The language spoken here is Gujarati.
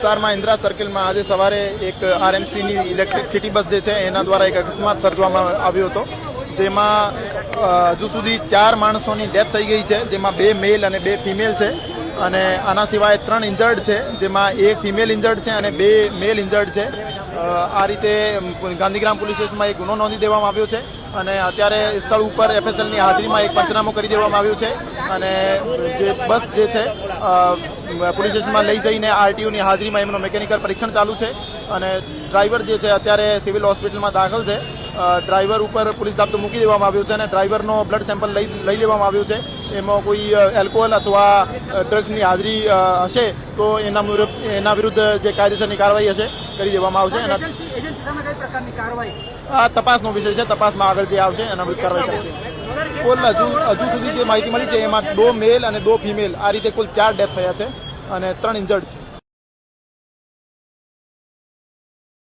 વિસ્તારમાં ઇન્દિરા સર્કલમાં આજે સવારે એક આરએમસીની ઇલેક્ટ્રિક સિટી બસ જે છે એના દ્વારા એક અકસ્માત સર્જવામાં આવ્યો હતો, જેમાં હજુ સુધી 4 માણસોની ડેથ થઈ ગઈ છે, જેમાં 2 મેલ અને 2 ફિમેલ છે અને આના સિવાય 3 ઇન્જર્ડ છે, જેમાં 1 ફિમેલ ઇન્જર્ડ છે અને 2 મેલ ઇન્જર્ડ છે। આ રીતે ગાંધીગ્રામ પોલીસ સ્ટેશનમાં એક ગુનો નોંધી દેવામાં આવ્યો છે અને અત્યારે સ્થળ ઉપર એફએસએલની હાજરીમાં એક પંચનામો કરી દેવામાં આવ્યો છે અને જે બસ જે છે પોલીસ સ્ટેશનમાં લઈ જઈને આરટીઓની હાજરીમાં એમનું મિકેનિકલ પરીક્ષણ ચાલુ છે અને ડ્રાઈવર જે છે અત્યારે સિવિલ હોસ્પિટલમાં દાખલ છે। ડ્રાઈવર ઉપર પોલીસ જાપ્તો મૂકી દેવામાં આવ્યો છે અને ડ્રાઈવરનો બ્લડ સેમ્પલ લઈ લેવામાં આવ્યો છે। એમાં કોઈ એલ્કોહોલ અથવા ડ્રગ્સની હાજરી હશે તો એના વિરુદ્ધ જે કાયદેસરની કાર્યવાહી હશે કરી દેવામાં આવશે। આ તપાસનો વિષય છે, તપાસમાં આગળ જે આવશે એના વિરુદ્ધ કાર્યવાહી કરશે। કુલ હજુ સુધી જે માહિતી મળી છે એમાં 2 મેલ અને 2 ફિમેલ આ રીતે કુલ 4 ડેથ થયા છે અને 3 ઇન્જર્ડ છે।